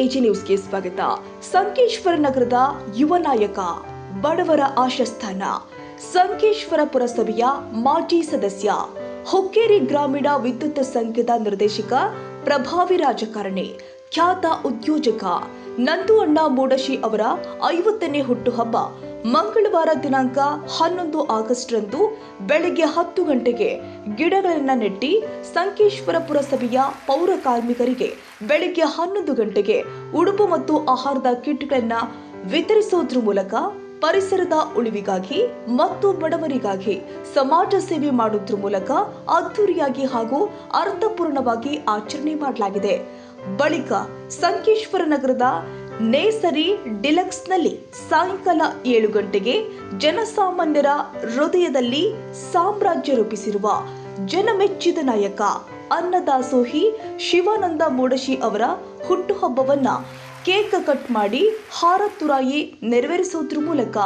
AG ನ್ಯೂಸ್ಗೆ ಸ್ವಾಗತ. ಸಂಕೇಶ್ವರ ನಗರದ ಯುವ ನಾಯಕ, ಬಡವರ ಆಶಾಸ್ಥಾನ, ಸಂಕೇಶ್ವರ ಪುರಸಭೆಯ ಮಾಜಿ ಸದಸ್ಯ, ಹುಕ್ಕೇರಿ ಗ್ರಾಮೀಣ ವಿದ್ಯುತ್ ಸಂಘದ ನಿರ್ದೇಶಕ, ಪ್ರಭಾವಿ ರಾಜಕಾರಣಿ, ಖ್ಯಾತ ಉದ್ಯೋಜಕ ನಂದು ಅಣ್ಣ ಮೂಡಶಿ ಅವರ 50ನೇ ಹುಟ್ಟುಹಬ್ಬ ಮಂಗಳವಾರ ದಿನಾಂಕ 11 ಆಗಸ್ಟ್ ರಂದು ಬೆಳಗ್ಗೆ 10 ಗಂಟೆಗೆ ಗಿಡಗಳನ್ನು ನೆಟ್ಟಿ ಸಂಕೇಶ್ವರ ಪುರಸಭೆಯ ಪೌರ ಕಾರ್ಮಿಕರಿಗೆ ಬೆಳಗ್ಗೆ 11 ಗಂಟೆಗೆ ಉಡುಪು ಮತ್ತು ಆಹಾರದ ಕಿಟ್ಗಳನ್ನು ವಿತರಿಸುವುದರ ಮೂಲಕ ಪರಿಸರದ ಉಳಿವಿಗಾಗಿ ಮತ್ತು ಬಡವರಿಗಾಗಿ ಸಮಾಜ ಸೇವೆ ಮಾಡುವುದರ ಮೂಲಕ ಅದ್ದೂರಿಯಾಗಿ ಹಾಗೂ ಅರ್ಥಪೂರ್ಣವಾಗಿ ಆಚರಣೆ ಮಾಡಲಾಗಿದೆ. ಬಳಿಕ ಸಂಕೇಶ್ವರ ನಗರದ ನೇಸರಿ ಡಿಲಕ್ಸ್ನಲ್ಲಿ ಸಾಯಂಕಾಲ 7 ಗಂಟೆಗೆ ಜನಸಾಮಾನ್ಯರ ಹೃದಯದಲ್ಲಿ ಸಾಮ್ರಾಜ್ಯ ರೂಪಿಸಿರುವ ಜನಮೆಚ್ಚಿದ ನಾಯಕ ಅನ್ನದಾಸೋಹಿ ಶಿವಾನಂದ ಮೂಡಶಿ ಅವರ ಹುಟ್ಟುಹಬ್ಬವನ್ನ ಕೇಕ್ ಕಟ್ ಮಾಡಿ ಹಾರ ತುರಾಯಿ ನೆರವೇರಿಸುವುದರ ಮೂಲಕ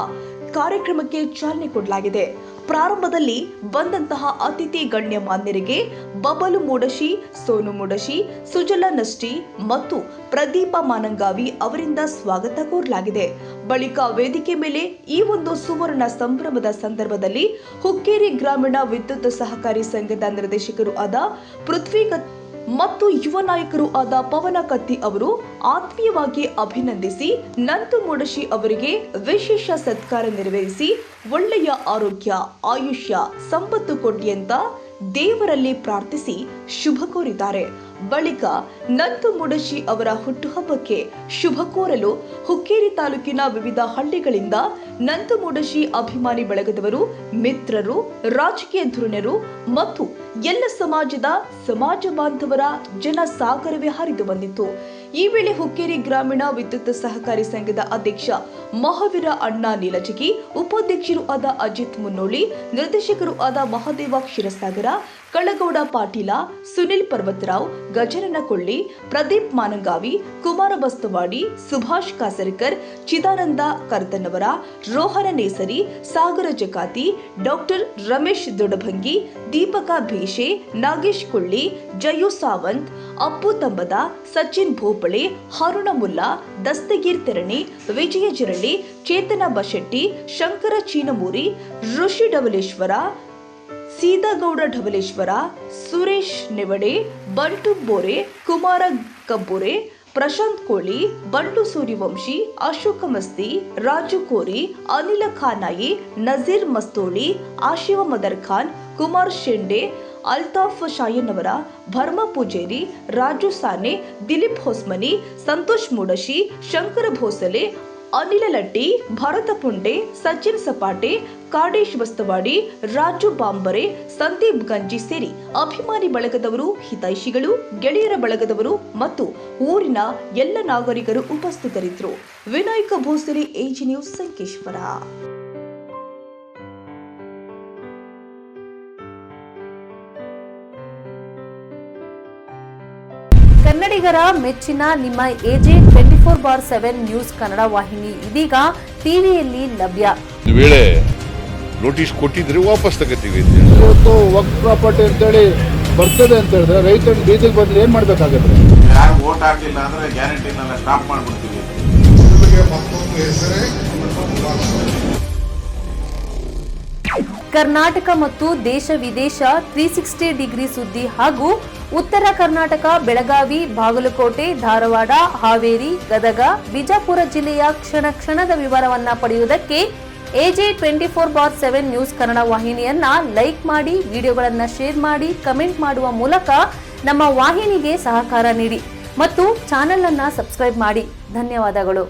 ಕಾರ್ಯಕ್ರಮಕ್ಕೆ ಚಾಲನೆ ಕೊಡಲಾಗಿದೆ. ಪ್ರಾರಂಭದಲ್ಲಿ ಬಂದಂತಹ ಅತಿಥಿ ಗಣ್ಯಮಾನ್ಯರಿಗೆ ಬಬಲು ಮೂಡಶಿ, ಸೋನು ಮೂಡಶಿ, ಸುಜಲಾ ನಷ್ಟಿ ಮತ್ತು ಪ್ರದೀಪ ಮಾನಂಗಾವಿ ಅವರಿಂದ ಸ್ವಾಗತ ಕೋರಲಾಗಿದೆ. ಬಳಿಕ ವೇದಿಕೆ ಮೇಲೆ ಈ ಒಂದು ಸುವರ್ಣ ಸಂಭ್ರಮದ ಸಂದರ್ಭದಲ್ಲಿ ಹುಕ್ಕೇರಿ ಗ್ರಾಮೀಣ ವಿದ್ಯುತ್ ಸಹಕಾರಿ ಸಂಘದ ನಿರ್ದೇಶಕರು ಆದ ಪೃಥ್ವಿ ಮತ್ತು ಯುವ ನಾಯಕರು ಆದ ಪವನ ಕತ್ತಿ ಅವರು ಆತ್ಮೀಯವಾಗಿ ಅಭಿನಂದಿಸಿ ನಂದು ಮೂಡಶಿ ಅವರಿಗೆ ವಿಶೇಷ ಸತ್ಕಾರ ನೆರವೇರಿಸಿ ಒಳ್ಳೆಯ ಆರೋಗ್ಯ, ಆಯುಷ್ಯ, ಸಂಪತ್ತು ಕೊಡಿ ಅಂತ ದೇವರಲ್ಲಿ ಪ್ರಾರ್ಥಿಸಿ ಶುಭ ಕೋರಿದ್ದಾರೆ. ಬಳಿಕ ನಂದು ಮೂಡಶಿ ಅವರ ಹುಟ್ಟುಹಬ್ಬಕ್ಕೆ ಶುಭ ಕೋರಲು ಹುಕ್ಕೇರಿ ತಾಲೂಕಿನ ವಿವಿಧ ಹಳ್ಳಿಗಳಿಂದ ನಂದು ಮೂಡಶಿ ಅಭಿಮಾನಿ ಬಳಗದವರು, ಮಿತ್ರರು, ರಾಜಕೀಯ ಧುರೀಣರು ಮತ್ತು ಎಲ್ಲ ಸಮಾಜ ಬಾಂಧವರ ಜನಸಾಗರವೇ ಹರಿದು ಬಂದಿತ್ತು. ಈ ವೇಳೆ ಹುಕ್ಕೇರಿ ಗ್ರಾಮೀಣ ವಿದ್ಯುತ್ ಸಹಕಾರಿ ಸಂಘದ ಅಧ್ಯಕ್ಷ ಮಹಾವೀರ ಅಣ್ಣ ನೀಲಜಗಿ, ಉಪಾಧ್ಯಕ್ಷರು ಆದ ಅಜಿತ್ ಮುನ್ನೋಳಿ, ನಿರ್ದೇಶಕರು ಆದ ಮಹಾದೇವ ಕ್ಷೀರಸಾಗರ, ಕಳಗೌಡ ಪಾಟೀಲ, ಸುನಿಲ್ ಪರ್ವತರಾವ್, ಗಜನನ ಕೊಳ್ಳಿ, ಪ್ರದೀಪ್ ಮಾನಂಗಾವಿ, ಕುಮಾರ ಬಸ್ತವಾಡಿ, ಸುಭಾಷ್ ಕಾಸರಕರ್, ಚಿದಾನಂದ ಕರ್ತನ್ನವರ, ರೋಹನ ನೇಸರಿ, ಸಾಗರ ಜಕಾತಿ, ಡಾಕ್ಟರ್ ರಮೇಶ್ ದೊಡಭಂಗಿ, ದೀಪಕ ಭೇಷೆ, ನಾಗೇಶ್ ಕೊಳ್ಳಿ, ಜಯು ಸಾವಂತ್, ಅಪ್ಪು ತಂಬದ, ಸಚಿನ್ ಭೋಪಳೆ, ಹರುಣ ಮುಲ್ಲಾ, ದಸ್ತಗೀರ್ ತೆರಣಿ, ವಿಜಯ ಜಿರಳ್ಳಿ, ಚೇತನ ಬಶೆಟ್ಟಿ, ಶಂಕರ ಚೀನಮೂರಿ, ಋಷಿ ಡಬಲೇಶ್ವರ, ಸೀದಾಗೌಡ ಢಬಲೇಶ್ವರ, ಸುರೇಶ್ ನೆವಡೆ, ಬಂಟು ಬೋರೆ, ಕುಮಾರ ಕಬ್ಬುರೆ, ಪ್ರಶಾಂತ್ ಕೋಳಿ, ಬಂಡು ಸೂರ್ಯವಂಶಿ, ಅಶೋಕ ಮಸ್ತಿ, ರಾಜು ಕೋರಿ, ಅನಿಲ ಖಾನಾಯಿ, ನಜೀರ್ ಮಸ್ತೋಳಿ, ಆಶಿವ ಮದರ್ ಖಾನ್, ಕುಮಾರ್ ಶೆಂಡೆ, ಅಲ್ತಾಫ್ ಶಾಯನ್ನವರ, ಭರ್ಮ ಪೂಜೇರಿ, ರಾಜು ಸಾನೆ, ದಿಲೀಪ್ ಹೊಸ್ಮನಿ, ಸಂತೋಷ್ ಮೂಡಶಿ, ಶಂಕರ ಭೋಸಲೆ, ಅನಿಲ ಲಟ್ಟಿ, ಭರತ ಪುಂಡೆ, ಸಚಿನ್ ಸಪಾಟೆ, ಕಾಡೇಶ್ ಬಸ್ತವಾಡಿ, ರಾಜು ಬಾಂಬರೆ, ಸಂದೀಪ್ ಗಂಜಿ ಸೇರಿ ಅಭಿಮಾನಿ ಬಳಗದವರು, ಹಿತೈಷಿಗಳು, ಗೆಳೆಯರ ಬಳಗದವರು ಮತ್ತು ಊರಿನ ಎಲ್ಲ ನಾಗರಿಕರು ಉಪಸ್ಥಿತರಿದ್ದರು. Vinayak Bhosale, AG news, Sankeshwar. ಕನ್ನಡಿಗರ ಮೆಚ್ಚಿನ ನಿಮ್ಮ ಎಜೆ 24/7 ನ್ಯೂಸ್ ಕನ್ನಡ ವಾಹಿನಿ ಇದೀಗ ಟಿವಿಯಲ್ಲಿ ಲಭ್ಯ. ವೇಳೆ ನೋಟಿಸ್ ಕೊಟ್ಟಿದ್ರೆ ವಾಪಸ್ ತಗೋತೀವಿ. ಇವತ್ತು ವಕ್ಫ್ ಪ್ರಾಪರ್ಟಿ ಅಂತೇಳಿ ಬರ್ತದೆ ಅಂತ ಹೇಳಿದ್ರೆ ರೈತರು ಬೀದಿಗೆ ಬಂದ್ರೆ ಏನ್ ಮಾಡ್ಬೇಕಾಗತ್ತೆ? ಯಾರು ವೋಟ್ ಹಾಕಿಲ್ಲ ಅಂದ್ರೆ ಗ್ಯಾರಂಟಿನೆಲ್ಲ ಸ್ಟಾಪ್ ಮಾಡ್ಬಿಡ್ತೀವಿ. ಕರ್ನಾಟಕ ಮತ್ತು ದೇಶ ವಿದೇಶ 360 ಡಿಗ್ರಿ ಸುದ್ದಿ ಹಾಗೂ ಉತ್ತರ ಕರ್ನಾಟಕ, ಬೆಳಗಾವಿ, ಬಾಗಲಕೋಟೆ, ಧಾರವಾಡ, ಹಾವೇರಿ, ಗದಗ, ಬಿಜಾಪುರ ಜಿಲ್ಲೆಯ ಕ್ಷಣ ಕ್ಷಣದ ವಿವರವನ್ನ ಪಡೆಯುವುದಕ್ಕೆ ಎಜೆ 24/7 ನ್ಯೂಸ್ ಕನ್ನಡ ವಾಹಿನಿಯನ್ನ ಲೈಕ್ ಮಾಡಿ, ವಿಡಿಯೋಗಳನ್ನ ಶೇರ್ ಮಾಡಿ, ಕಮೆಂಟ್ ಮಾಡುವ ಮೂಲಕ ನಮ್ಮ ವಾಹಿನಿಗೆ ಸಹಕಾರ ನೀಡಿ ಮತ್ತು ಚಾನೆಲ್ ಅನ್ನ ಸಬ್ಸ್ಕ್ರೈಬ್ ಮಾಡಿ. ಧನ್ಯವಾದಗಳು.